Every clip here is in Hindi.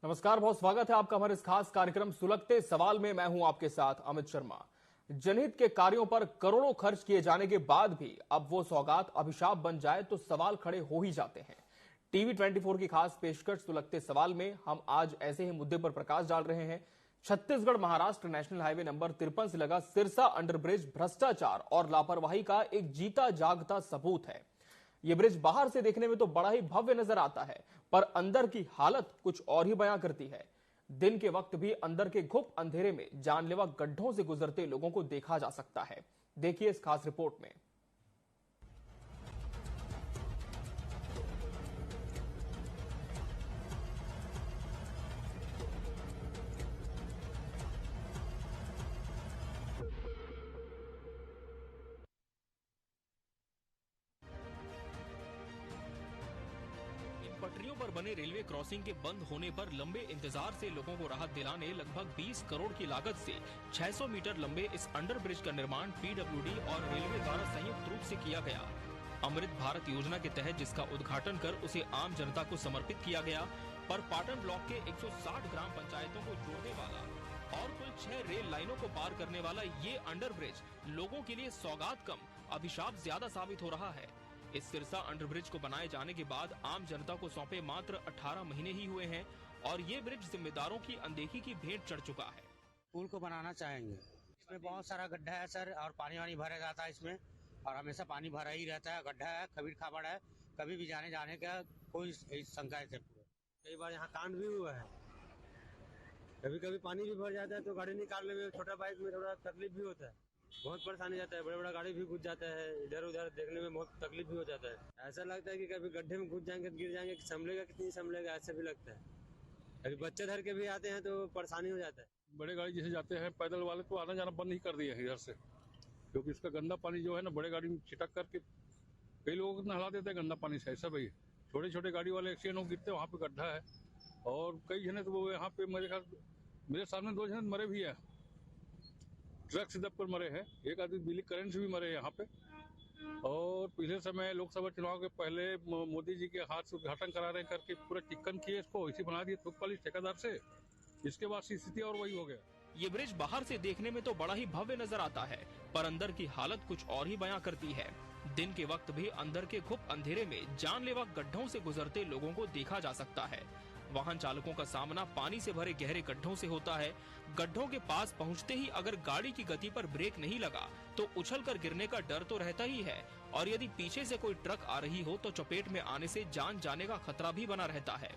नमस्कार, बहुत स्वागत है आपका हमारे इस खास कार्यक्रम सुलगते सवाल में। मैं हूं आपके साथ अमित शर्मा। जनहित के कार्यों पर करोड़ों खर्च किए जाने के बाद भी अब वो सौगात अभिशाप बन जाए तो सवाल खड़े हो ही जाते हैं। टीवी 24 की खास पेशकश सुलगते सवाल में हम आज ऐसे ही मुद्दे पर प्रकाश डाल रहे हैं। Chhattisgarh Maharashtra national highway number 53 से लगा सिरसा अंडरब्रिज भ्रष्टाचार और लापरवाही का एक जीता जागता सबूत है। ये ब्रिज बाहर से देखने में तो बड़ा ही भव्य नजर आता है, पर अंदर की हालत कुछ और ही बयां करती है। दिन के वक्त भी अंदर के घुप अंधेरे में जानलेवा गड्ढों से गुजरते लोगों को देखा जा सकता है। देखिए इस खास रिपोर्ट में। पटरियों पर बने रेलवे क्रॉसिंग के बंद होने पर लंबे इंतजार से लोगों को राहत दिलाने लगभग 20 करोड़ की लागत से 600 मीटर लंबे इस अंडरब्रिज का निर्माण पीडब्ल्यूडी और रेलवे द्वारा संयुक्त रूप से किया गया। अमृत भारत योजना के तहत जिसका उद्घाटन कर उसे आम जनता को समर्पित किया गया, पर पाटन ब्लॉक के 160 ग्राम पंचायतों को जोड़ने वाला और कुल 6 रेल लाइनों को पार करने वाला ये अंडरब्रिज लोगों के लिए सौगात कम अभिशाप ज्यादा साबित हो रहा है। इस सिरसा अंडरब्रिज को बनाए जाने के बाद आम जनता को सौंपे मात्र 18 महीने ही हुए हैं और ये ब्रिज जिम्मेदारों की अनदेखी की भेंट चढ़ चुका है। पुल को बनाना चाहेंगे। इसमें बहुत सारा गड्ढा है सर, और पानी वानी भरा जाता है इसमें, और हमेशा पानी भरा ही रहता है। गड्ढा है, खबीर खाबड़ है, कभी भी जाने का कोई शंका है। कई बार यहाँ कांड भी हुआ है। कभी कभी पानी भी भर जाता है तो गाड़ी निकालने में छोटा बाइक में थोड़ा तकलीफ भी होता है, बहुत परेशानी जाता है। बड़ा गाड़ी भी घुस जाता है, इधर उधर देखने में बहुत तकलीफ भी हो जाता है। ऐसा लगता है कि कभी गड्ढे में घुस जाएंगे, गिर जाएंगे, संभलेगा कितनी संभलेगा, ऐसा भी लगता है। कभी बच्चे धर के भी आते हैं तो परेशानी हो जाता है। बड़े गाड़ी जैसे जाते हैं, पैदल वाले तो आना जाना बंद नहीं कर दिया है इधर से, क्योंकि इसका गंदा पानी जो है ना बड़े गाड़ी में छिटक करके कई लोगों को नहला देते हैं गंदा पानी से। ऐसा भाई छोटे छोटे गाड़ी वाले एक्सीडेंट हो गिरते हैं, वहाँ पे गड्ढा है और कई जने तो वो यहाँ पे मेरे सामने 2 जने मरे भी है, ट्रक से दबकर मरे हैं। एक आदमी बिजली करंट से भी मरे हैं यहाँ पे। और पिछले समय लोकसभा चुनाव के पहले मोदी जी के हाथ से उद्घाटन करा रहे करके पूरा चिक्कन किए, इसको इसी बना दिए थोक वाली ठेकेदार से। इसके बाद स्थिति और वही हो गया। ये ब्रिज बाहर से देखने में तो बड़ा ही भव्य नजर आता है, पर अंदर की हालत कुछ और ही बयां करती है। दिन के वक्त भी अंदर के घुप अंधेरे में जानलेवा गड्ढों से गुजरते लोगों को देखा जा सकता है। वाहन चालकों का सामना पानी से भरे गहरे गड्ढों से होता है। गड्ढों के पास पहुंचते ही अगर गाड़ी की गति पर ब्रेक नहीं लगा तो उछलकर गिरने का डर तो रहता ही है, और यदि पीछे से कोई ट्रक आ रही हो तो चपेट में आने से जान जाने का खतरा भी बना रहता है।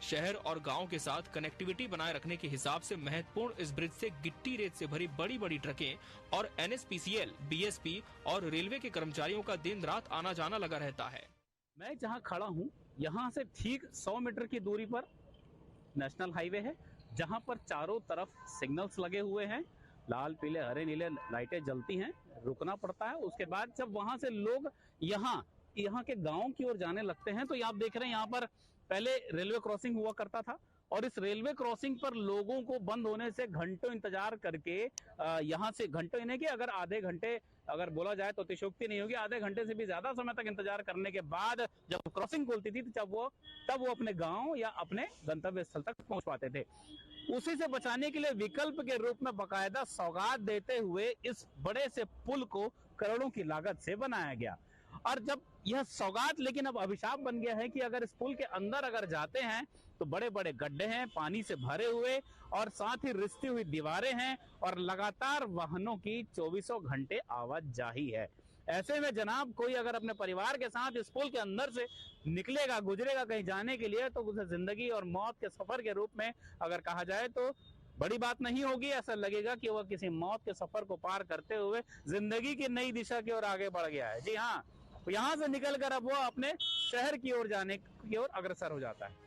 शहर और गांव के साथ कनेक्टिविटी बनाए रखने के हिसाब से महत्वपूर्ण इस ब्रिज से गिट्टी रेत से भरी बड़ी बड़ी ट्रकें और NSPCL, BSP और रेलवे के कर्मचारियों का दिन रात आना जाना लगा रहता है। मैं जहां खड़ा हूं यहां से ठीक 100 मीटर की दूरी पर नेशनल हाईवे है, जहां पर चारों तरफ सिग्नल्स लगे हुए हैं, लाल पीले हरे नीले लाइटें जलती हैं, रुकना पड़ता है। उसके बाद जब वहां से लोग यहाँ के गांव की ओर जाने लगते हैं तो आप देख रहे हैं यहाँ पर पहले रेलवे क्रॉसिंग हुआ करता था, और इस रेलवे क्रॉसिंग पर लोगों को बंद होने से घंटों इंतजार करके यहाँ से घंटों इन्हें कि अगर आधे घंटे अगर बोला जाए तो अतिशयोक्ति नहीं होगी, आधे घंटे से भी ज्यादा समय तक इंतजार करने के बाद जब क्रॉसिंग खुलती थी तब वो अपने गांव या अपने गंतव्य स्थल तक पहुंच पाते थे। उसी से बचाने के लिए विकल्प के रूप में बकायदा सौगात देते हुए इस बड़े से पुल को करोड़ों की लागत से बनाया गया। और जब यह सौगात लेकिन अब अभिशाप बन गया है कि अगर इस पुल के अंदर अगर जाते हैं तो बड़े बड़े गड्ढे हैं, पानी से भरे हुए, और साथ ही रिसती हुई दीवारें हैं, और लगातार वाहनों की 24 घंटे आवाजाही है। ऐसे में जनाब कोई अगर अपने परिवार के साथ इस पुल के अंदर से निकलेगा, गुजरेगा कहीं जाने के लिए, तो उसे जिंदगी और मौत के सफर के रूप में अगर कहा जाए तो बड़ी बात नहीं होगी। ऐसा लगेगा कि वह किसी मौत के सफर को पार करते हुए जिंदगी की नई दिशा की ओर आगे बढ़ गया है। जी हाँ, यहाँ से निकलकर अब वो अपने शहर की ओर जाने की ओर अग्रसर हो जाता है।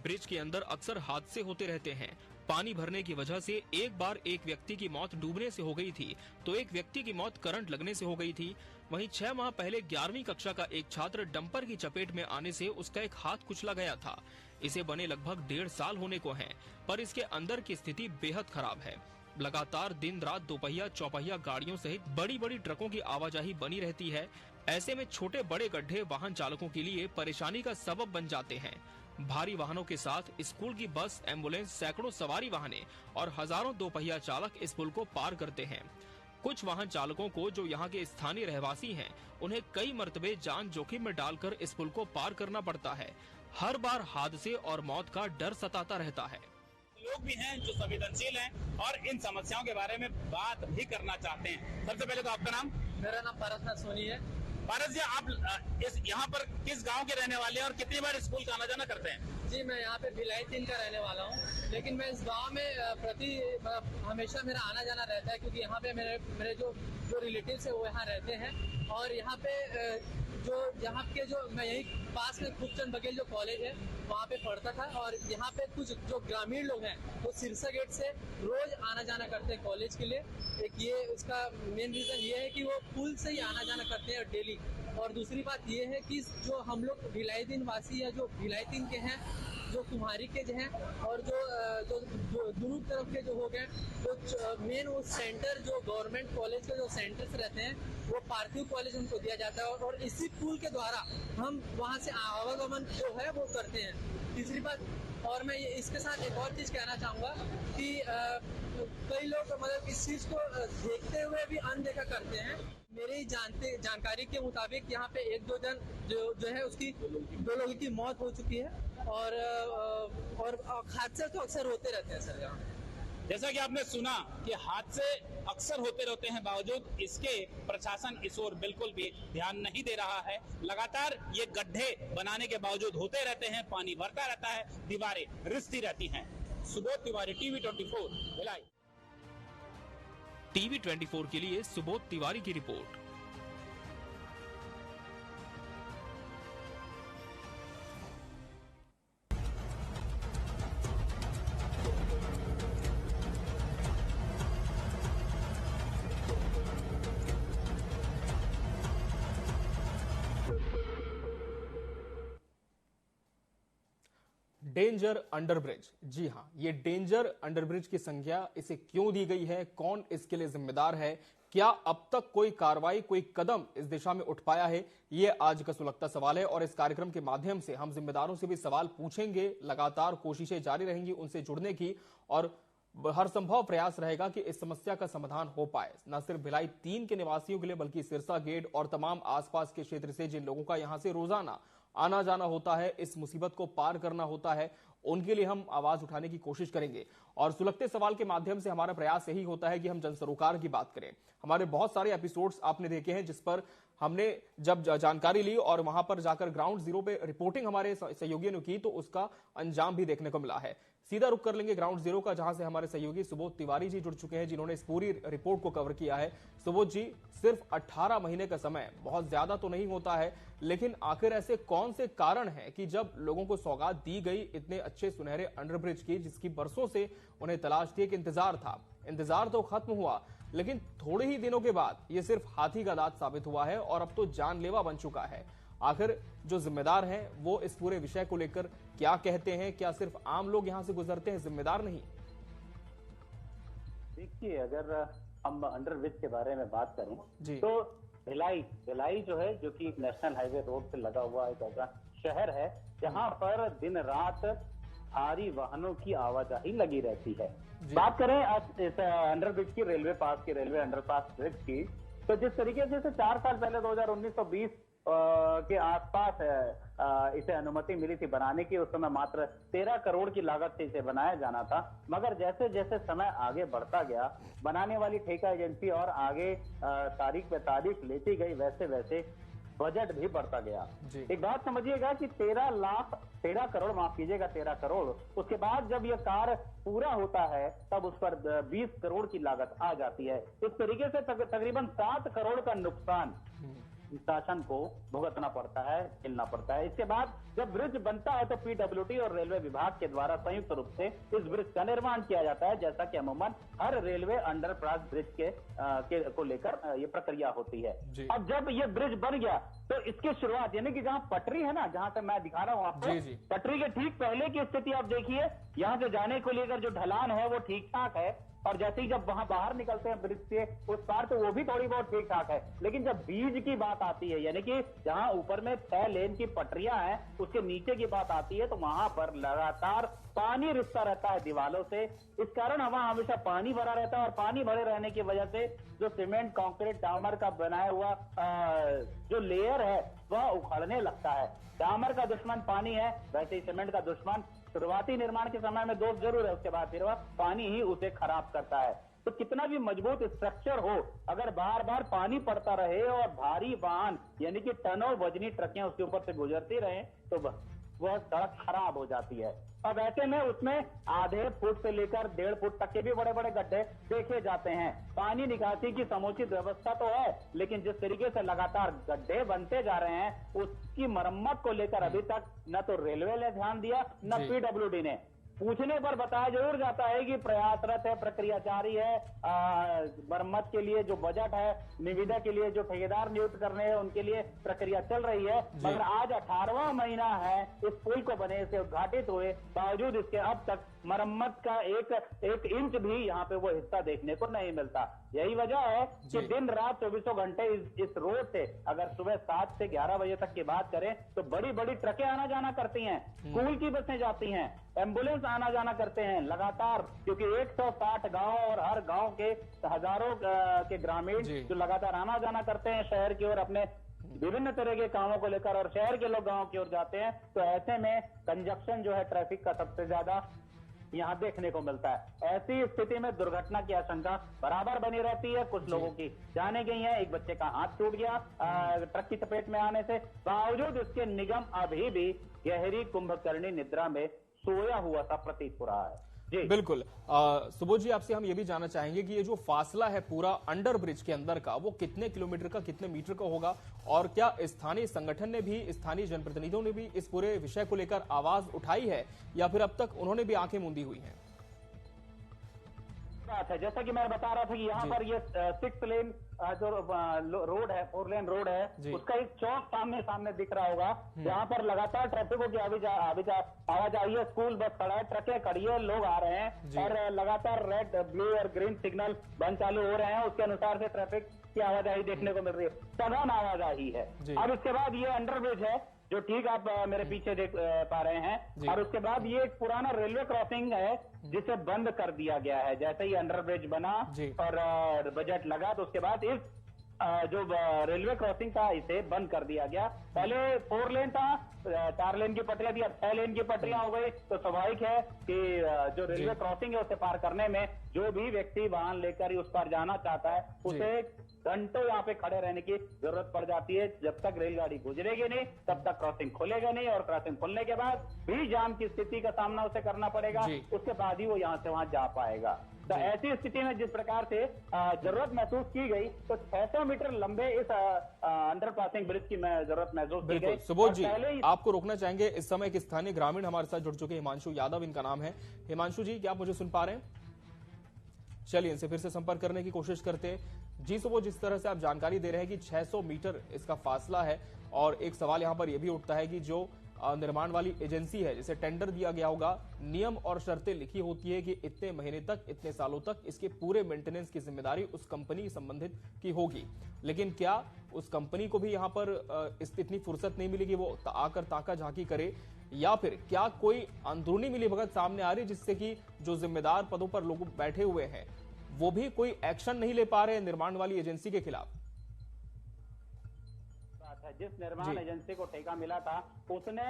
ब्रिज के अंदर अक्सर हादसे होते रहते हैं। पानी भरने की वजह से एक बार एक व्यक्ति की मौत डूबने से हो गई थी, तो एक व्यक्ति की मौत करंट लगने से हो गई थी। वहीं 6 माह पहले 11वीं कक्षा का एक छात्र डंपर की चपेट में आने से उसका एक हाथ कुचला गया था। इसे बने लगभग 1.5 साल होने को हैं, पर इसके अंदर की स्थिति बेहद खराब है। लगातार दिन रात दोपहिया चौपहिया गाड़ियों सहित बड़ी बड़ी ट्रकों की आवाजाही बनी रहती है। ऐसे में छोटे बड़े गड्ढे वाहन चालकों के लिए परेशानी का सबब बन जाते हैं। भारी वाहनों के साथ स्कूल की बस, एम्बुलेंस, सैकड़ों सवारी वाहने और हजारों दोपहिया चालक इस पुल को पार करते हैं। कुछ वाहन चालकों को, जो यहाँ के स्थानीय रहवासी हैं, उन्हें कई मरतबे जान जोखिम में डालकर इस पुल को पार करना पड़ता है। हर बार हादसे और मौत का डर सताता रहता है। लोग भी हैं जो संवेदनशील हैं और इन समस्याओं के बारे में बात भी करना चाहते हैं। सबसे पहले तो आपका नाम? मेरा नाम पारसनाथ सोनी है। पारस जी, आप यहाँ पर किस गांव के रहने वाले हैं और कितनी बार स्कूल का आना जाना करते हैं? जी, मैं यहाँ पे भिलाई 3 का रहने वाला हूँ, लेकिन मैं इस गांव में हमेशा मेरा आना जाना रहता है, क्योंकि यहाँ पे मेरे जो रिलेटिव्स है वो यहाँ रहते हैं। और यहाँ पे मैं यही पास में खूबचंद बघेल जो कॉलेज है वहाँ पे पढ़ता था, और यहाँ पे कुछ जो ग्रामीण लोग हैं वो सिरसा गेट से रोज आना जाना करते हैं कॉलेज के लिए। एक ये उसका मेन रीजन ये है कि वो पुल से ही आना जाना करते हैं डेली। और दूसरी बात ये है कि जो हम लोग भिलाई 3 वासी या जो भिलाई 3 के हैं, जो कुम्हारी के जो हैं, और जो दोनों तरफ के जो हो गए, जो मेन वो सेंटर जो गवर्नमेंट कॉलेज के जो सेंटर्स रहते हैं वो पार्थिव कॉलेज उनको दिया जाता है, और इसी पुल के द्वारा हम वहाँ से आवागमन जो है वो करते हैं। तीसरी बात, और मैं इसके साथ एक और चीज कहना चाहूँगा कि कई लोग मतलब इस चीज को देखते हुए भी अनदेखा करते हैं। मेरी जानकारी के मुताबिक यहाँ पे 1-2 जन जो है उसकी 2 लोगों की मौत हो चुकी है, और हादसे तो अक्सर होते रहते हैं सर यहाँ। जैसा कि आपने सुना कि हादसे अक्सर होते रहते हैं, बावजूद इसके प्रशासन इस ओर बिल्कुल भी ध्यान नहीं दे रहा है। लगातार ये गड्ढे बनाने के बावजूद होते रहते हैं, पानी भरता रहता है, दीवारें रिसती रहती हैं। सुबोध तिवारी, टीवी 24 भिलाई। टीवी 24 के लिए सुबोध तिवारी की रिपोर्ट। Danger underbridge. जी हां, ये डेंजर अंडरब्रिज की संज्ञा इसे क्यों दी गई है, कौन इसके लिए जिम्मेदार है, क्या अब तक कोई कार्रवाई, कोई कदम इस दिशा में उठ पाया है, ये आज का सुलगता सवाल है। और इस कार्यक्रम के माध्यम से हम जिम्मेदारों से भी सवाल पूछेंगे। लगातार कोशिशें जारी रहेंगी उनसे जुड़ने की, और हर संभव प्रयास रहेगा कि इस समस्या का समाधान हो पाए, न सिर्फ भिलाई 3 के निवासियों के लिए, बल्कि सिरसा गेट और तमाम आसपास के क्षेत्र से जिन लोगों का यहां से रोजाना आना जाना होता है, इस मुसीबत को पार करना होता है, उनके लिए हम आवाज उठाने की कोशिश करेंगे। और सुलगते सवाल के माध्यम से हमारा प्रयास यही होता है कि हम जन सरोकार की बात करें। हमारे बहुत सारे एपिसोड्स आपने देखे हैं जिस पर हमने जब जानकारी ली और वहां पर जाकर ग्राउंड जीरो पे रिपोर्टिंग हमारे सहयोगियों ने की, तो उसका अंजाम भी देखने को मिला है। सीधा रुख कर लेंगे ग्राउंड जीरो का, जहां से हमारे सहयोगी सुबोध तिवारी जी जुड़ चुके हैं, जिन्होंने इस पूरी रिपोर्ट को कवर किया है। सुबोध जी, सिर्फ 18 महीने का समय बहुत ज्यादा तो नहीं होता है, लेकिन आखिर ऐसे कौन से कारण हैं कि जब लोगों को सौगात दी गई इतने अच्छे सुनहरे अंडरब्रिज की, जिसकी बरसों से उन्हें तलाश थी, एक इंतजार था, इंतजार तो खत्म हुआ, लेकिन थोड़े ही दिनों के बाद ये सिर्फ हाथी का दांत साबित हुआ है और अब तो जानलेवा बन चुका है। आखिर जो जिम्मेदार हैं वो इस पूरे विषय को लेकर क्या कहते हैं? क्या सिर्फ आम लोग यहां से गुजरते हैं, जिम्मेदार नहीं? देखिए, अगर हम अंडरब्रिज के बारे में बात करें जी, तो भिलाई जो है, जो कि नेशनल हाईवे रोड से लगा हुआ एक ऐसा शहर है जहां पर दिन रात भारी वाहनों की आवाजाही लगी रहती है। बात करें इस अंडरब्रिज की, रेलवे अंडरपास ब्रिज की, तो जिस तरीके से 4 साल पहले 2019-20 के आसपास इसे अनुमति मिली थी बनाने की, उस समय मात्र 13 करोड़ की लागत से इसे बनाया जाना था। मगर जैसे जैसे समय आगे बढ़ता गया, बनाने वाली ठेका एजेंसी और आगे तारीख पे तारीख लेती गई, वैसे वैसे बजट भी बढ़ता गया। एक बात समझिएगा कि 13 करोड़, माफ कीजिएगा, 13 करोड़, उसके बाद जब यह कार्य पूरा होता है तब उस पर 20 करोड़ की लागत आ जाती है। इस तरीके से तकरीबन 7 करोड़ का नुकसान शासन को भुगतना पड़ता है, झेलना पड़ता है। इसके बाद जब ब्रिज बनता है तो पीडब्ल्यूडी और रेलवे विभाग के द्वारा संयुक्त रूप से इस ब्रिज का निर्माण किया जाता है, जैसा कि अमूमन हर रेलवे अंडरपास ब्रिज को लेकर ये प्रक्रिया होती है। अब जब ये ब्रिज बन गया तो इसकी शुरुआत यानी कि जहां पटरी है ना, जहां से मैं दिखा रहा हूं आपको, जी, जी। पटरी के ठीक पहले की स्थिति आप देखिए, यहां से जाने को लेकर जो ढलान है वो ठीक ठाक है, और जैसे ही जब वहां बाहर निकलते हैं ब्रिज से उस पार तो वो भी थोड़ी बहुत ठीक ठाक है। लेकिन जब बीच की बात आती है, यानी कि जहां ऊपर में 6 लेन की पटरियां हैं उसके नीचे की बात आती है, तो वहां पर लगातार पानी रिसता रहता है दीवालों से। इस कारण वहां हमेशा पानी भरा रहता है, और पानी भरे रहने की वजह से जो सीमेंट कंक्रीट डामर का बनाया हुआ जो लेयर है वह उखड़ने लगता है। डामर का दुश्मन पानी है, वैसे ही सीमेंट का दुश्मन शुरुआती निर्माण के समय में दोष जरूर है, उसके बाद फिर वह पानी ही उसे खराब करता है। तो कितना भी मजबूत स्ट्रक्चर हो, अगर बार बार पानी पड़ता रहे और भारी वाहन यानी कि टनों वजनी ट्रकें उसके ऊपर से गुजरती रहे तो वह सड़क खराब हो जाती है। अब ऐसे में उसमें आधे फुट से लेकर 1.5 फुट तक के भी बड़े बड़े गड्ढे देखे जाते हैं। पानी निकासी की समुचित व्यवस्था तो है, लेकिन जिस तरीके से लगातार गड्ढे बनते जा रहे हैं उसकी मरम्मत को लेकर अभी तक न तो रेलवे ने ध्यान दिया न पीडब्ल्यूडी ने। पूछने पर बताया जरूर जाता है कि प्रयासरत है, प्रक्रिया जारी है, मरम्मत के लिए जो बजट है, निविदा के लिए जो ठेकेदार नियुक्त करने हैं उनके लिए प्रक्रिया चल रही है। मगर आज 18वां महीना है इस पुल को बने से उद्घाटित हुए, बावजूद इसके अब तक मरम्मत का एक इंच भी यहाँ पे वो हिस्सा देखने को नहीं मिलता। यही वजह है कि दिन रात 24 घंटे इस रोड से, अगर सुबह 7 से 11 बजे तक की बात करें तो बड़ी बड़ी ट्रकें आना जाना करती हैं, स्कूल की बसें जाती हैं, एम्बुलेंस आना जाना करते हैं लगातार, क्योंकि 160 गांव और हर गांव के हजारों के ग्रामीण जो लगातार आना जाना करते हैं शहर की ओर अपने विभिन्न तरह के कामों को लेकर, और शहर के लोग गांव की ओर जाते हैं। तो ऐसे में कंजक्शन जो है ट्रैफिक का सबसे ज्यादा यहाँ देखने को मिलता है। ऐसी स्थिति में दुर्घटना की आशंका बराबर बनी रहती है। कुछ लोगों की जाने गई है, एक बच्चे का हाथ टूट गया ट्रक की चपेट में आने से। बावजूद इसके निगम अभी भी गहरी कुंभकर्णी निद्रा में सोया हुआ सा प्रतीत हो रहा है। जी बिल्कुल। सुबोध जी, आपसे हम ये भी जानना चाहेंगे कि ये जो फासला है पूरा अंडर ब्रिज के अंदर का, वो कितने किलोमीटर का, कितने मीटर का होगा, और क्या स्थानीय संगठन ने भी, स्थानीय जनप्रतिनिधियों ने भी इस पूरे विषय को लेकर आवाज उठाई है, या फिर अब तक उन्होंने भी आंखें मूंदी हुई हैं? बात है, जैसा कि मैं बता रहा था कि यहाँ पर ये 6 लेन जो रोड है, 4 लेन रोड है, उसका एक चौक सामने दिख रहा होगा, जहाँ पर लगातार ट्रैफिकों की आवाजाही है। स्कूल बस खड़ा है, ट्रकें खड़ी है, लोग आ रहे हैं, और लगातार रेड, ब्लू और ग्रीन सिग्नल बंद चालू हो रहे हैं, उसके अनुसार से ट्रैफिक की आवाजाही देखने को मिल रही है, सघन आवाजाही है। अब इसके बाद ये अंडर ब्रिज है जो ठीक आप मेरे पीछे देख पा रहे हैं, और उसके बाद ये एक पुराना रेलवे क्रॉसिंग है जिसे बंद कर दिया गया है। जैसे ही अंडर ब्रिज बना और बजट लगा तो उसके बाद इस जो रेलवे क्रॉसिंग था इसे बंद कर दिया गया। पहले 4 लेन था, 4 लेन की पटरियां थी, अब 6 लेन की पटरियां हो गई। तो स्वाभाविक है कि जो रेलवे क्रॉसिंग है उसे पार करने में जो भी व्यक्ति वाहन लेकर ही उस पार जाना चाहता है उसे घंटों यहाँ पे खड़े रहने की जरूरत पड़ जाती है। जब तक रेलगाड़ी गुजरेगी नहीं तब तक क्रॉसिंग खुलेगा नहीं, और क्रॉसिंग खुलने के बाद भी जाम की स्थिति का सामना उसे करना पड़ेगा, उसके बाद ही वो यहाँ से वहां जा पाएगा। तो ऐसी स्थिति में जिस प्रकार से जरूरत महसूस की गई, तो 600 मीटर लंबे इस अंडर पासिंग ब्रिज की जरूरत महसूस की गई। सुबोध जी, आपको रोकना चाहेंगे, इस समय एक स्थानीय ग्रामीण हमारे साथ जुड़ चुके हैं, हिमांशु यादव इनका नाम है। हिमांशु जी, क्या आप मुझे सुन पा रहे हैं? चलिए इनसे फिर से संपर्क करने की कोशिश करते हैं। जी सुबोध, जिस तरह से आप जानकारी दे रहे हैं कि 600 मीटर इसका फासला है, और एक सवाल यहां पर यह भी उठता है कि जो निर्माण वाली एजेंसी है जिसे टेंडर दिया गया होगा, नियम और शर्तें लिखी होती है कि इतने महीने तक, इतने सालों तक इसके पूरे मेंटेनेंस की जिम्मेदारी उस कंपनी संबंधित की होगी। लेकिन क्या उस कंपनी को भी यहाँ पर इतनी फुर्सत नहीं मिली कि वो आकर ताका झांकी करे, या फिर क्या कोई अंदरूनी मिलीभगत सामने आ रही जिससे कि जो जिम्मेदार पदों पर लोग बैठे हुए हैं वो भी कोई एक्शन नहीं ले पा रहे निर्माण वाली एजेंसी के खिलाफ? जिस निर्माण एजेंसी को ठेका मिला था उसने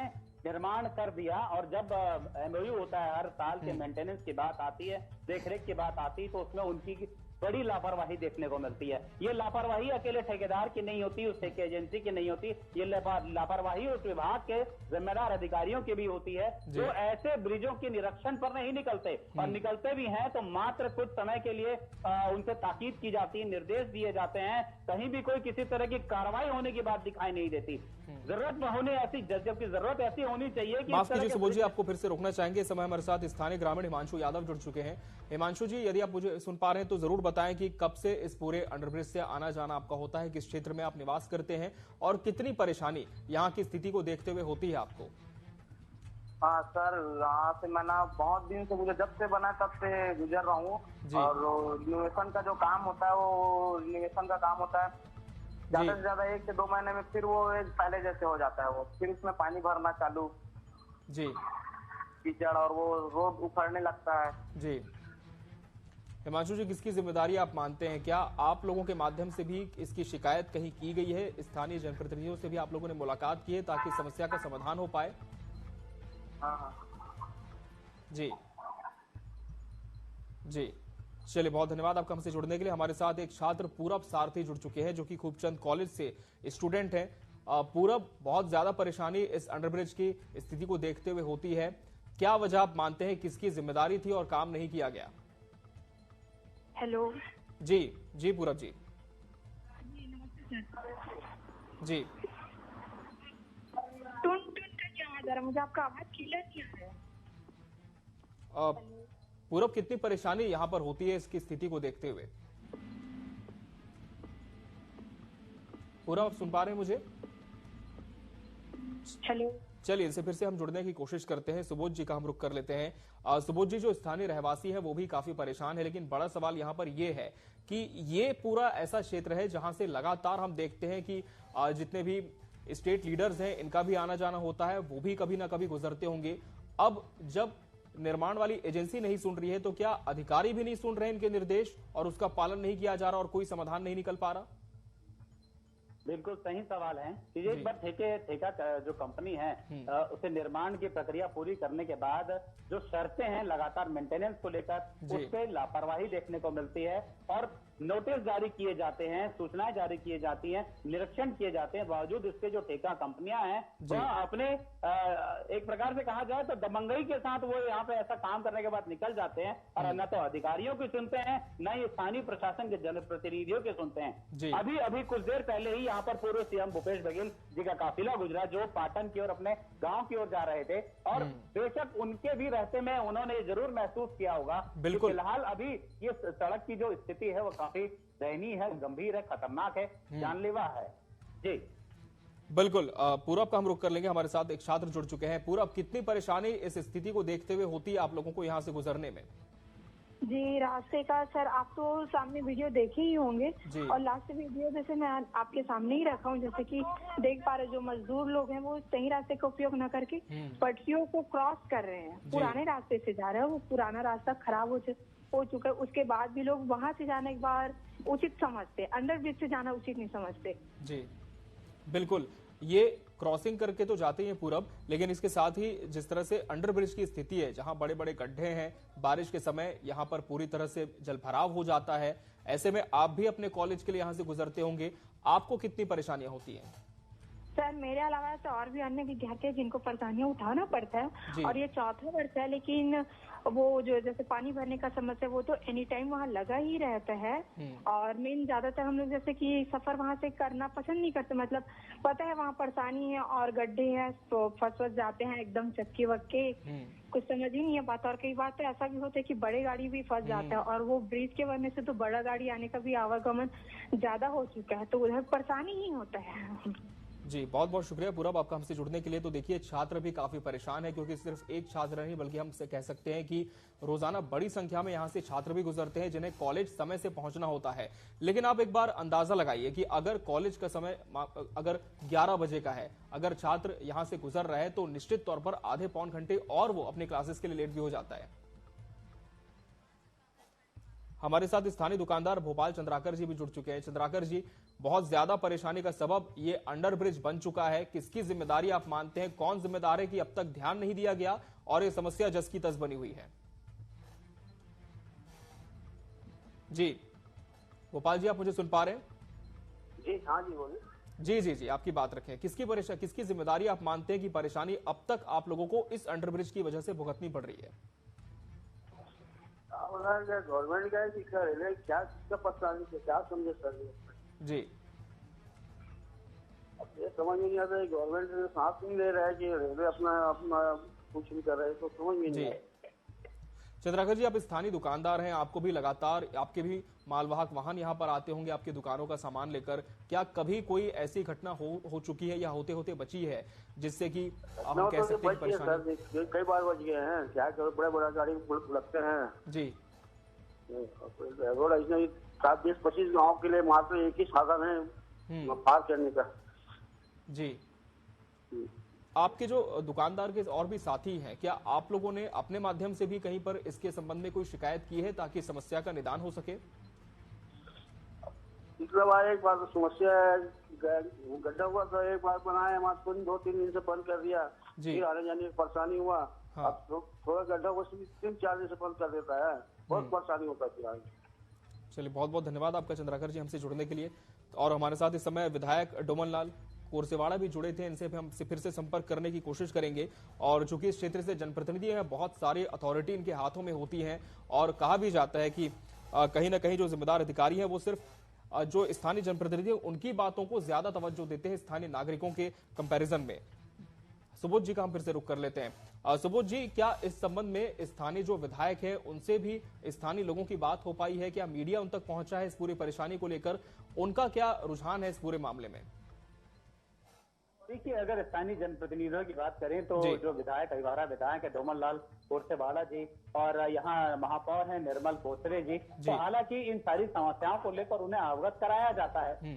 निर्माण कर दिया, और जब एमओयू होता है हर साल के मेंटेनेंस की बात आती है, देखरेख की बात आती है, तो उसमें उनकी बड़ी लापरवाही देखने को मिलती है। ये लापरवाही अकेले ठेकेदार की नहीं होती, उस ठेके एजेंसी की नहीं होती, ये लापरवाही उस विभाग के जिम्मेदार अधिकारियों की भी होती है, जो ऐसे ब्रिजों के निरीक्षण पर नहीं निकलते, और निकलते भी हैं तो मात्र कुछ समय के लिए उनसे ताकीद की जाती है, निर्देश दिए जाते हैं, कहीं भी कोई किसी तरह की कार्रवाई होने की बात दिखाई नहीं देती। जरूरत होने ऐसी, जबकि जरूरत ऐसी होनी चाहिए कि माफ कीजिए सुबोध जी, आपको फिर से रोकना चाहेंगे। इस समय हमारे साथ स्थानीय ग्रामीण हिमांशु यादव जुड़ चुके हैं। हिमांशु जी, यदि आप मुझे सुन पा रहे हैं तो जरूर बताएं कि कब से इस पूरे अंडरब्रिज से आना जाना आपका होता है, किस क्षेत्र में आप निवास करते हैं और कितनी परेशानी यहाँ की स्थिति को देखते हुए होती है आपको? हाँ सर, यहाँ से मैं ना बहुत दिन से, मुझे जब से बना तब से गुजर रहा हूँ। और रिनोवेशन का जो काम होता है वो रिनोवेशन का काम होता है ज्यादा से ज्यादा 1 से 2 महीने में, फिर वो पहले जैसे हो जाता है वो, फिर उसमें पानी भरना चालू जी, कीचड़, और वो रोड उखड़ने लगता है। जी हिमांशु जी, किसकी जिम्मेदारी आप मानते हैं? क्या आप लोगों के माध्यम से भी इसकी शिकायत कहीं की गई है? स्थानीय जनप्रतिनिधियों से भी आप लोगों ने मुलाकात की है ताकि समस्या का समाधान हो पाए? हाँ जी जी, चलिए बहुत धन्यवाद आपका हमसे जुड़ने के लिए। हमारे साथ एक छात्र पूरब सारथी जुड़ चुके हैं जो कि खूबचंद कॉलेज से स्टूडेंट हैं। पूरब, बहुत ज्यादा परेशानी इस अंडरब्रिज की स्थिति को देखते हुए होती है, क्या वजह आप मानते हैं, किसकी जिम्मेदारी थी और काम नहीं किया गया? हेलो जी जी पूरब जी। जी टून का क्या आवाज आ रहा, मुझे आपका आवाज क्लियर नहीं आ रहा है। पूरब, कितनी परेशानी यहाँ पर होती है इसकी स्थिति को देखते हुए? पूरब, आप सुन पा रहे हैं मुझे? हेलो, चलिए इनसे फिर से हम जुड़ने की कोशिश करते हैं। सुबोध जी का हम रुख कर लेते हैं। सुबोध जी, जो स्थानीय रहवासी हैं वो भी काफी परेशान है, लेकिन बड़ा सवाल यहाँ पर ये है कि ये पूरा ऐसा क्षेत्र है जहां से लगातार हम देखते हैं कि जितने भी स्टेट लीडर्स हैं इनका भी आना जाना होता है, वो भी कभी ना कभी गुजरते होंगे। अब जब निर्माण वाली एजेंसी नहीं सुन रही है तो क्या अधिकारी भी नहीं सुन रहे इनके निर्देश और उसका पालन नहीं किया जा रहा और कोई समाधान नहीं निकल पा रहा? बिल्कुल सही सवाल है कि एक बार ठेका जो कंपनी है उसे निर्माण की प्रक्रिया पूरी करने के बाद जो शर्तें हैं लगातार मेंटेनेंस को लेकर, उस पे लापरवाही देखने को मिलती है और नोटिस जारी किए जाते हैं, सूचनाएं जारी की जाती हैं, निरीक्षण किए जाते हैं, बावजूद इसके जो ठेका कंपनियां हैं वह अपने एक प्रकार से कहा जाए तो दबंगई के साथ वो यहाँ पे ऐसा काम करने के बाद निकल जाते हैं और न तो अधिकारियों की सुनते हैं न ही स्थानीय प्रशासन के जनप्रतिनिधियों के सुनते हैं। अभी अभी कुछ देर पहले ही यहाँ पर पूर्व सीएम भूपेश बघेल जी का काफिला गुजरा जो पाटन की ओर, अपने गांव की ओर जा रहे थे, और बेशक उनके भी रहते में उन्होंने जरूर महसूस किया होगा कि फिलहाल अभी ये सड़क की जो स्थिति है वो काफी दयनीय है, गंभीर है, खतरनाक है, जानलेवा है। जी बिल्कुल। पूरब का हम रुख कर लेंगे। हमारे साथ एक छात्र जुड़ चुके हैं। पूरब, कितनी परेशानी इस स्थिति को देखते हुए होती है आप लोगों को यहाँ से गुजरने में? जी, रास्ते का सर आप तो सामने वीडियो देखे ही होंगे और लास्ट वीडियो जैसे मैं आपके सामने ही रखा हूँ, जैसे कि देख पा रहे जो मजदूर लोग हैं वो सही रास्ते का उपयोग न करके पटरियों को क्रॉस कर रहे हैं, पुराने रास्ते से जा रहे हैं। वो पुराना रास्ता खराब हो चुका है, उसके बाद भी लोग वहां से जाने के बाद उचित समझते, अंडरब्रिज से जाना उचित नहीं समझते। जी बिल्कुल, ये क्रॉसिंग करके तो जाते हैं पूरब, लेकिन इसके साथ ही जिस तरह से अंडरब्रिज की स्थिति है, जहां बड़े बड़े गड्ढे हैं, बारिश के समय यहां पर पूरी तरह से जलभराव हो जाता है, ऐसे में आप भी अपने कॉलेज के लिए यहां से गुजरते होंगे, आपको कितनी परेशानियां होती हैं? सर मेरे अलावा तो और भी अन्य विद्यार्थी हैं जिनको परेशानियां उठाना पड़ता है और ये चौथा वर्ष है, लेकिन वो जो जैसे पानी भरने का समस्या वो तो एनी टाइम वहाँ लगा ही रहता है। और मेन ज्यादातर हम लोग जैसे कि सफर वहाँ से करना पसंद नहीं करते, मतलब पता है वहाँ परेशानी है और गड्ढे हैं तो फंस जाते हैं एकदम चक्की वक्के, कुछ समझ ही नहीं है बात। और कई बार तो ऐसा भी होता है कि बड़े गाड़ी भी फंस जाता है और वो ब्रिज के बनने से तो बड़ा गाड़ी आने का भी आवागमन ज्यादा हो चुका है, तो उधर परेशानी ही होता है। जी बहुत बहुत शुक्रिया पूरब आपका हमसे जुड़ने के लिए। तो देखिए छात्र भी काफी परेशान है क्योंकि सिर्फ एक छात्र नहीं बल्कि हम कह सकते हैं कि रोजाना बड़ी संख्या में यहाँ से छात्र भी गुजरते हैं जिन्हें कॉलेज समय से पहुंचना होता है। लेकिन आप एक बार अंदाजा लगाइए कि अगर कॉलेज का समय अगर 11 बजे का है, अगर छात्र यहाँ से गुजर रहे हैं तो निश्चित तौर पर आधे पौन घंटे और वो अपनी क्लासेस के लिए लेट भी हो जाता है। हमारे साथ स्थानीय दुकानदार भोपाल चंद्राकर जी भी जुड़ चुके हैं। चंद्राकर जी, बहुत ज्यादा परेशानी का सबब ये अंडरब्रिज बन चुका है, किसकी जिम्मेदारी आप मानते हैं? कौन जिम्मेदार है कि अब तक ध्यान नहीं दिया गया और ये समस्या जस की तस बनी हुई है? जी गोपाल जी, आप मुझे सुन पा रहे हैं? जी हाँ जी बोलिए। जी जी जी, आपकी बात रखें। किसकी जिम्मेदारी आप मानते हैं कि परेशानी अब तक आप लोगों को इस अंडरब्रिज की वजह से भुगतनी पड़ रही है? गवर्नमेंट का है, रेलवे क्या परेशानी से क्या समझे सर जी? अब ये समझ में नहीं आता है, गवर्नमेंट साथ नहीं ले रहा है कि रेलवे अपना कुछ भी कर रहे है, तो समझ में नहीं आता। चंद्राकर जी, आप स्थानीय दुकानदार हैं, आपको भी लगातार आपके भी मालवाहक वाहन यहाँ पर आते होंगे आपकी दुकानों का सामान लेकर। क्या कभी कोई ऐसी घटना हो चुकी है या होते होते बची है जिससे कि हम कह सकते हैं परेशानी? कई बार बच गए हैं, क्या बड़े बड़े गाड़ी लगते हैं जी। रोड ऐसे 7-20-25 गाँव के लिए मात्र एक ही साधन है पार करने का। जी। आपके जो दुकानदार के और भी साथी हैं, क्या आप लोगों ने अपने माध्यम से भी कहीं पर इसके संबंध में कोई शिकायत की है ताकि समस्या का निदान हो सके? पिछला बार एक बार समस्या गड्ढा हुआ तो एक बार बनाया, 2-3 दिन से बंद कर दिया, फिर आने जाने की परेशानी हुआ। हाँ। अब थोड़ा गड्ढा हुआ 3-4 दिन से बंद कर देता है, बहुत परेशानी होता है। चलिए, बहुत बहुत धन्यवाद आपका चंद्राकर जी हमसे जुड़ने के लिए। और हमारे साथ इस समय विधायक डोमन लाल कोरसेवाड़ा भी जुड़े थे, इनसे भी हम फिर से संपर्क करने की कोशिश करेंगे। और चूंकि इस क्षेत्र से जनप्रतिनिधि हैं, बहुत सारी अथॉरिटी इनके हाथों में होती हैं और कहा भी जाता है कि कहीं ना कहीं जो जिम्मेदार अधिकारी हैं वो सिर्फ जो स्थानीय जनप्रतिनिधि उनकी बातों को ज्यादा तवज्जो देते हैं स्थानीय नागरिकों के कंपैरिजन में। सुबोध जी का हम फिर से रुख कर लेते हैं। सुबोध जी, क्या इस संबंध में स्थानीय जो विधायक है उनसे भी स्थानीय लोगों की बात हो पाई है? क्या मीडिया उन तक पहुंचा है इस पूरी परेशानी को लेकर? उनका क्या रुझान है इस पूरे मामले में? देखिए, अगर स्थानीय जनप्रतिनिधियों की बात करें तो जो विधायक अभिभारा विधायक है डोमन लाल कोरसेवाड़ा जी और यहाँ महापौर है निर्मल कोसरे जी, तो हालांकि इन सारी समस्याओं को लेकर उन्हें अवगत कराया जाता है।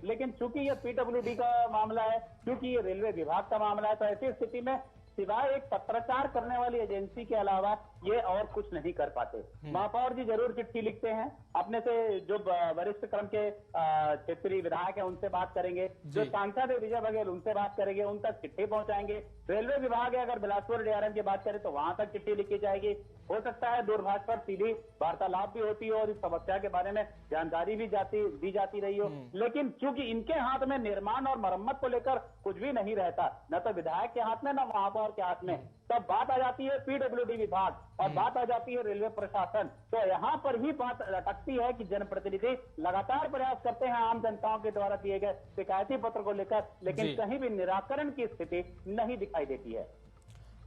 लेकिन चूंकि ये पीडब्ल्यूडी का मामला है, क्योंकि ये रेलवे विभाग का मामला है, तो ऐसी स्थिति में सिवाय एक पत्राचार करने वाली एजेंसी के अलावा ये और कुछ नहीं कर पाते। महापौर जी जरूर चिट्ठी लिखते हैं, अपने से जो वरिष्ठ क्रम के क्षेत्रीय विधायक हैं उनसे बात करेंगे, जो सांसद है विजय बघेल उनसे बात करेंगे, उन तक चिट्ठी पहुंचाएंगे। रेलवे विभाग है, अगर बिलासपुर डीआरएम की बात करें तो वहां तक चिट्ठी लिखी जाएगी। हो सकता है दूरभाष पर सीधी वार्तालाप भी होती हो और इस समस्या के बारे में जानकारी भी दी जाती रही हो। लेकिन चूंकि इनके हाथ में निर्माण और मरम्मत को लेकर कुछ भी नहीं रहता, न तो विधायक के हाथ में न महापौर के हाथ में, तब बात आ जाती है पीडब्ल्यूडी विभाग और बात आ जाती है रेलवे प्रशासन। तो यहाँ पर ही बात अटकती है कि जनप्रतिनिधि लगातार प्रयास करते हैं आम जनताओं के द्वारा दिए गए शिकायती पत्र को लेकर, लेकिन कहीं भी निराकरण की स्थिति नहीं दिखाई देती है।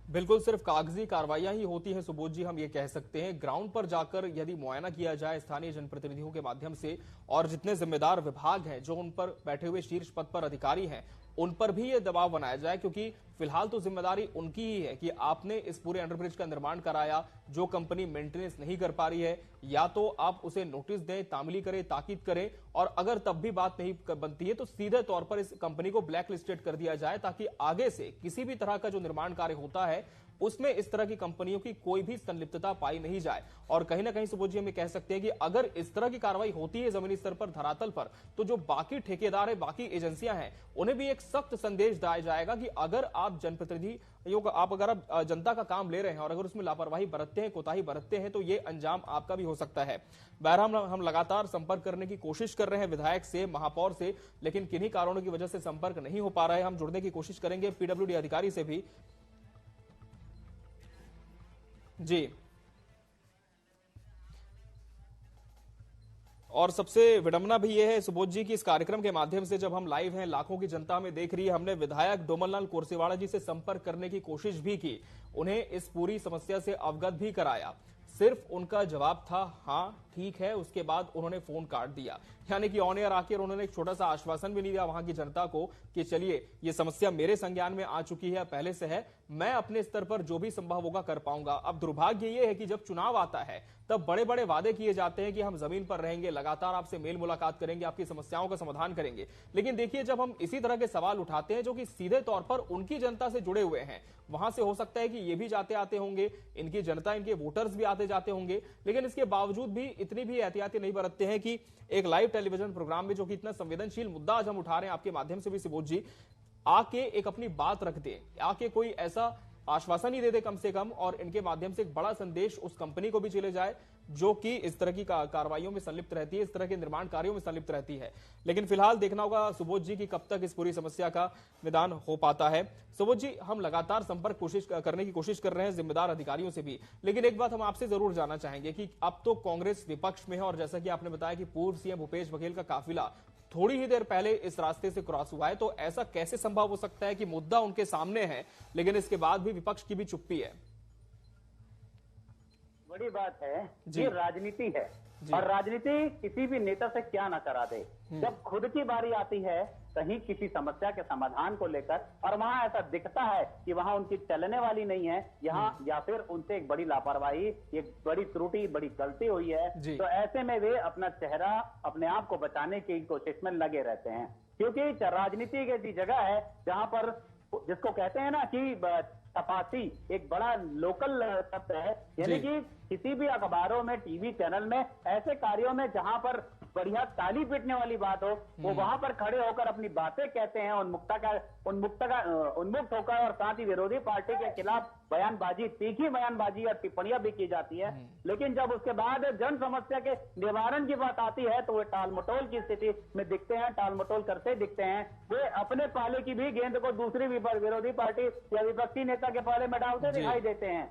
बिल्कुल, सिर्फ कागजी कार्रवाइयां ही होती हैं सुबोध जी, हम ये कह सकते हैं। ग्राउंड पर जाकर यदि मुआयना किया जाए स्थानीय जनप्रतिनिधियों के माध्यम से और जितने जिम्मेदार विभाग हैं, जो उन पर बैठे हुए शीर्ष पद पर अधिकारी हैं, उन पर भी ये दबाव बनाया जाए, क्योंकि फिलहाल तो जिम्मेदारी उनकी ही है कि आपने इस पूरे अंडरब्रिज का निर्माण कराया, जो कंपनी मेंटेनेंस नहीं कर पा रही है या तो आप उसे नोटिस दें, तामीली करें, ताकीद करें, और अगर तब भी बात नहीं बनती है तो सीधे तौर पर इस कंपनी को ब्लैक लिस्टेड कर दिया जाए, ताकि आगे से किसी भी तरह का जो निर्माण कार्य होता है उसमें इस तरह की कंपनियों की कोई भी संलिप्तता पाई नहीं जाए। और कहीं ना कहीं सुबोध जी हम कह सकते हैं कि अगर इस तरह की कार्रवाई होती है जमीनी स्तर पर, धरातल पर, तो जो बाकी ठेकेदार है, बाकी एजेंसियां हैं, उन्हें भी एक सख्त संदेश दिया जाएगा कि अगर आप जनप्रतिनिधियों का अगर आप जनता का काम ले रहे हैं और अगर उसमें लापरवाही बरतते हैं, कोताही बरतते हैं, तो ये अंजाम आपका भी हो सकता है। बहरहाल हम लगातार संपर्क करने की कोशिश कर रहे हैं विधायक से, महापौर से, लेकिन किन्हीं कारणों की वजह से संपर्क नहीं हो पा रहा है। हम जुड़ने की कोशिश करेंगे पीडब्ल्यूडी अधिकारी से भी। जी, और सबसे विडंबना भी यह है सुबोध जी की इस कार्यक्रम के माध्यम से जब हम लाइव हैं, लाखों की जनता हमें देख रही है, हमने विधायक डोमन लाल कोरसेवाड़ा जी से संपर्क करने की कोशिश भी की, उन्हें इस पूरी समस्या से अवगत भी कराया, सिर्फ उनका जवाब था हाँ ठीक है। उसके बाद उन्होंने फोन काट दिया, यानी कि ऑन एयर आकर उन्होंने एक छोटा सा आश्वासन भी नहीं दिया वहां की जनता को कि चलिए ये समस्या मेरे संज्ञान में आ चुकी है, पहले से है, मैं अपने स्तर पर जो भी संभव होगा कर पाऊंगा। अब दुर्भाग्य ये है कि जब चुनाव आता है तब बड़े बड़े वादे किए जाते हैं कि हम जमीन पर रहेंगे, लगातार आपसे मेल मुलाकात करेंगे, आपकी समस्याओं का समाधान करेंगे, लेकिन देखिए जब हम इसी तरह के सवाल उठाते हैं जो कि सीधे तौर पर उनकी जनता से जुड़े हुए हैं, वहां से हो सकता है कि ये भी जाते आते होंगे, इनकी जनता, इनके वोटर्स भी आते जाते होंगे, लेकिन इसके बावजूद भी इतनी भी एहतियाती नहीं बरतते हैं कि एक लाइव टेलीविजन प्रोग्राम में, जो कि इतना संवेदनशील मुद्दा आज हम उठा रहे हैं आपके माध्यम से भी सुबोध जी, आके एक अपनी बात रख दे, आके कोई ऐसा आश्वासन ही दे दे कम से कम, और इनके माध्यम से एक बड़ा संदेश उस कंपनी को भी चले जाए जो कि इस तरह की कार्रवाइयों में संलिप्त रहती है, इस तरह के निर्माण कार्यों में संलिप्त रहती है। लेकिन फिलहाल देखना होगा सुबोध जी की कब तक इस पूरी समस्या का निदान हो पाता है। सुबोध जी, हम लगातार संपर्क करने की कोशिश कर रहे हैं जिम्मेदार अधिकारियों से भी, लेकिन एक बात हम आपसे जरूर जानना चाहेंगे कि अब तो कांग्रेस विपक्ष में है और जैसा कि आपने बताया कि पूर्व सीएम भूपेश बघेल का काफिला थोड़ी ही देर पहले इस रास्ते से क्रॉस हुआ है, तो ऐसा कैसे संभव हो सकता है कि मुद्दा उनके सामने है लेकिन इसके बाद भी विपक्ष की भी चुप्पी है? बड़ी बात है ये राजनीति है और राजनीति किसी भी नेता से क्या ना करा दे। जब खुद की बारी आती है कहीं किसी समस्या के समाधान को लेकर और वहां ऐसा दिखता है कि वहां उनकी चलने वाली नहीं है, यहाँ या फिर उनसे एक बड़ी लापरवाही, एक बड़ी त्रुटि, बड़ी गलती हुई है, तो ऐसे में वे अपना चेहरा अपने आप को बचाने की कोशिश में लगे रहते हैं। क्योंकि राजनीति की ऐसी जगह है जहां पर जिसको कहते हैं ना कि तपासी एक बड़ा लोकल शब्द है, यानी कि किसी भी अखबारों में, टीवी चैनल में ऐसे कार्यों में जहां पर बढ़िया ताली पीटने वाली बात हो, वो वहां पर खड़े होकर अपनी बातें कहते हैं, उन्मुक्त होकर, और साथ ही विरोधी पार्टी के खिलाफ बयानबाजी, तीखी बयानबाजी और टिप्पणियां भी की जाती है। लेकिन जब उसके बाद जन समस्या के निवारण की बात आती है तो वे टालमटोल की स्थिति में दिखते हैं, टालमटोल करते दिखते हैं। वे अपने पाले की भी गेंद को दूसरी विरोधी पार्टी या विपक्षी नेता के पाले में डालते दिखाई देते हैं।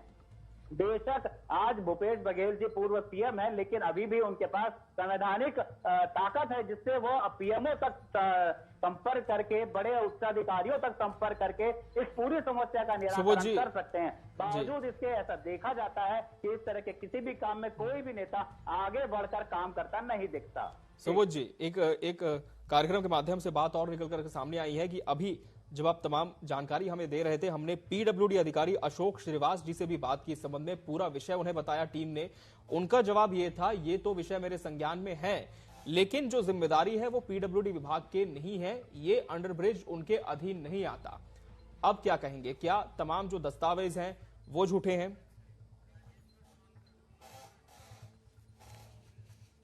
बेशक आज भूपेश बघेल जी पूर्व सीएम है, लेकिन अभी भी उनके पास संवैधानिक ताकत है जिससे वो पीएमओ तक संपर्क करके, बड़े उच्चाधिकारियों तक संपर्क करके इस पूरी समस्या का निराकरण कर सकते हैं। बावजूद इसके ऐसा देखा जाता है कि इस तरह के किसी भी काम में कोई भी नेता आगे बढ़कर काम करता नहीं दिखता। सुबोध जी, एक कार्यक्रम के माध्यम से बात और निकल कर सामने आई है कि अभी जब आप तमाम जानकारी हमें दे रहे थे, हमने पीडब्ल्यूडी अधिकारी अशोक श्रीवास जी से भी बात की इस संबंध में, पूरा विषय उन्हें बताया टीम ने। उनका जवाब ये था, ये तो विषय मेरे संज्ञान में है, लेकिन जो जिम्मेदारी है वो पीडब्ल्यूडी विभाग के नहीं है, ये अंडरब्रिज उनके अधीन नहीं आता। अब क्या कहेंगे, क्या तमाम जो दस्तावेज हैं वो झूठे हैं?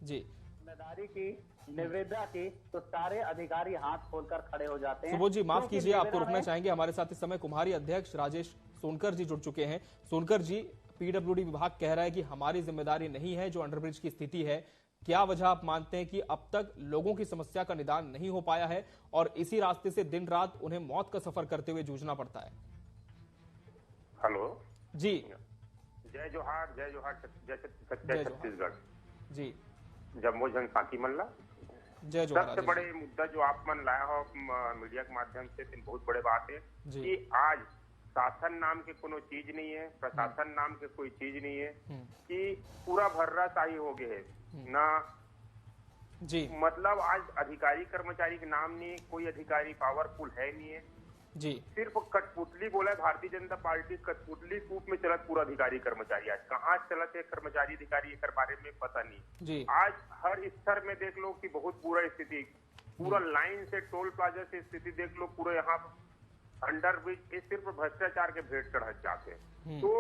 जी, जिम्मेदारी की निविदा की तो सारे अधिकारी हाथ खोलकर खड़े हो जाते हैं। सुबोध जी, माफ कीजिए, आपको रुकना चाहेंगे। हमारे साथ इस समय कुम्हारी अध्यक्ष राजेश सोनकर जी जुड़ चुके हैं। सोनकर जी, पीडब्ल्यूडी विभाग कह रहा है कि हमारी जिम्मेदारी नहीं है जो अंडरब्रिज की स्थिति है। क्या वजह आप मानते हैं कि अब तक लोगों की समस्या का निदान नहीं हो पाया है और इसी रास्ते से दिन रात उन्हें मौत का सफर करते हुए जूझना पड़ता है? हेलो जी, जय जोहार, जय जोहार, जय छत्तीसगढ़ जी, जम्मू जनसाथी मल्ला। जय जोहार। सबसे बड़े मुद्दा जो आप मन लाया हो मीडिया के माध्यम से बहुत बड़े बात है कि आज शासन नाम के कोनो चीज नहीं है, प्रशासन नाम के कोई चीज नहीं है, कि पूरा भर्राशाही हो गए है ना जी। मतलब आज अधिकारी कर्मचारी के नाम नहीं, कोई अधिकारी पावरफुल है नहीं है जी। सिर्फ कठपुतली बोला है भारतीय जनता पार्टी, कठपुतली रूप में चलत पूरा अधिकारी कर्मचारी। आज कहाँ चलत है कर्मचारी अधिकारी एक बारे में पता नहीं जी। आज हर स्तर में देख लो कि बहुत बुरा स्थिति, पूरा लाइन से टोल प्लाजा से स्थिति देख लो, पूरा यहाँ अंडरब्रिज सिर्फ भ्रष्टाचार के भेंट चढ़ जाते हैं। तो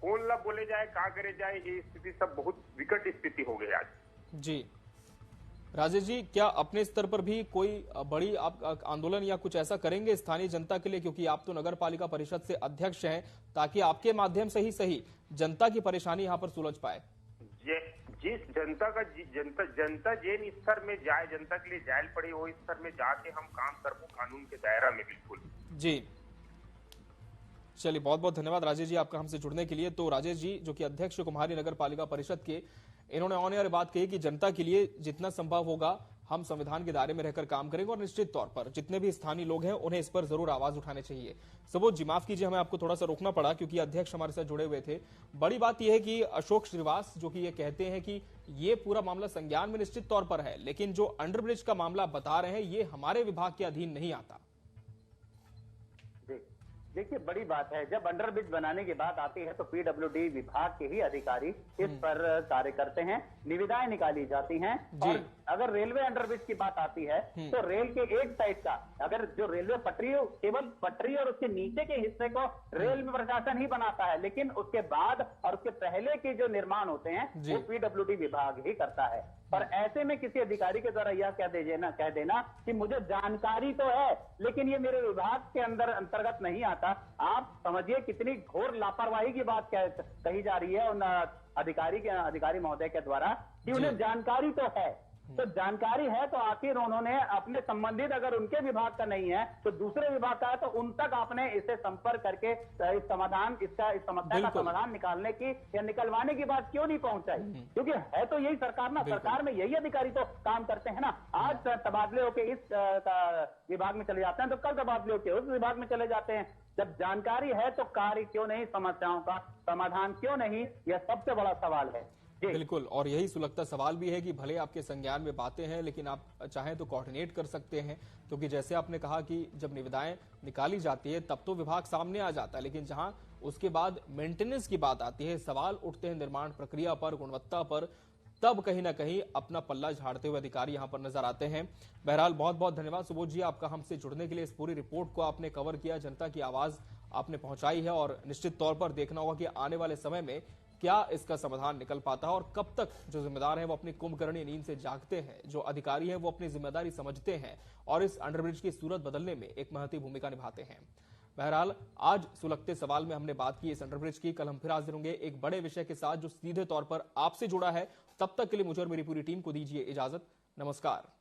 कौन ला बोले जाए, क्या करे जाए, ये स्थिति सब बहुत विकट स्थिति हो गई आज। जी राजेश जी, क्या अपने स्तर पर भी कोई बड़ी आप आंदोलन या कुछ ऐसा करेंगे स्थानीय जनता के लिए, क्योंकि आप तो नगर पालिका परिषद से अध्यक्ष हैं, ताकि आपके माध्यम से ही सही जनता की परेशानी यहाँ पर सुलझ पाए? जिस जनता जिन स्तर में जाए, जनता के लिए जायल पड़े, वो स्तर में जाके हम काम करबो कानून के दायरा में। बिल्कुल जी, चलिए, बहुत बहुत धन्यवाद राजेश जी आपका हमसे जुड़ने के लिए। तो राजेश जी जो कि अध्यक्ष कुम्हारी नगर पालिका परिषद के, इन्होंने ऑन एयर बात कही कि जनता के लिए जितना संभव होगा हम संविधान के दायरे में रहकर काम करेंगे और निश्चित तौर पर जितने भी स्थानीय लोग हैं उन्हें इस पर जरूर आवाज उठाने चाहिए। सुबोध जी, माफ कीजिए, हमें आपको थोड़ा सा रोकना पड़ा क्योंकि अध्यक्ष हमारे साथ जुड़े हुए थे। बड़ी बात यह है कि अशोक श्रीवास जो कि ये कहते हैं कि ये पूरा मामला संज्ञान में निश्चित तौर पर है, लेकिन जो अंडरब्रिज का मामला बता रहे हैं ये हमारे विभाग के अधीन नहीं आता। देखिए, बड़ी बात है, जब अंडरब्रिज बनाने की बात आती है तो पीडब्ल्यूडी विभाग के ही अधिकारी इस पर कार्य करते हैं, निविदाएं निकाली जाती हैं। और अगर रेलवे अंडरब्रिज की बात आती है तो रेल के एक साइड का, अगर जो रेलवे पटरी, केवल पटरी और उसके नीचे के हिस्से को रेल में प्रशासन ही बनाता है, लेकिन उसके बाद और उसके पहले के जो निर्माण होते हैं वो पीडब्ल्यूडी विभाग ही करता है। पर ऐसे में किसी अधिकारी के द्वारा यह कह देना कि मुझे जानकारी तो है लेकिन ये मेरे विभाग के अंतर्गत नहीं आता, आप समझिए कितनी घोर लापरवाही की बात कही जा रही है उन अधिकारी महोदय के द्वारा कि उन्हें जानकारी तो है। तो जानकारी है तो आखिर उन्होंने अपने संबंधित, अगर उनके विभाग का नहीं है तो दूसरे विभाग का है, तो उन तक आपने इसे संपर्क करके इस समस्या का समाधान निकालने की या निकलवाने की बात क्यों नहीं पहुंचाई? क्योंकि है तो यही सरकार ना, सरकार में यही अधिकारी तो काम करते हैं ना। आज तबादले होके इस विभाग में चले जाते हैं तो कल तबादले होके उस विभाग में चले जाते हैं। जब जानकारी है तो कार्य क्यों नहीं, समस्याओं का समाधान क्यों नहीं, यह सबसे बड़ा सवाल है। बिल्कुल, और यही सुलगता सवाल भी है कि भले आपके संज्ञान में बातें हैं, लेकिन आप चाहें तो कोऑर्डिनेट कर सकते हैं, क्योंकि जैसे आपने कहा कि जब निविदाएं निकाली जाती है तब तो विभाग सामने आ जाता है, लेकिन जहां उसके बाद मेंटेनेंस की बात आती है, सवाल उठते हैं निर्माण प्रक्रिया पर, गुणवत्ता पर, तब कहीं ना कहीं अपना पल्ला झाड़ते हुए अधिकारी यहां पर नजर आते हैं। बहरहाल बहुत बहुत धन्यवाद सुबोध जी आपका हमसे जुड़ने के लिए। इस पूरी रिपोर्ट को आपने कवर किया, जनता की आवाज आपने पहुंचाई है, और निश्चित तौर पर देखना होगा कि आने वाले समय में क्या इसका समाधान निकल पाता है और कब तक जो जिम्मेदार हैं वो अपनी कुंभकर्णी नींद से जागते हैं, जो अधिकारी हैं वो अपनी जिम्मेदारी समझते हैं और इस अंडरब्रिज की सूरत बदलने में एक महती भूमिका निभाते हैं। बहरहाल आज सुलगते सवाल में हमने बात की इस अंडरब्रिज की। कल हम फिर हाजिर होंगे एक बड़े विषय के साथ जो सीधे तौर पर आपसे जुड़ा है। तब तक के लिए मुझे और मेरी पूरी टीम को दीजिए इजाजत। नमस्कार।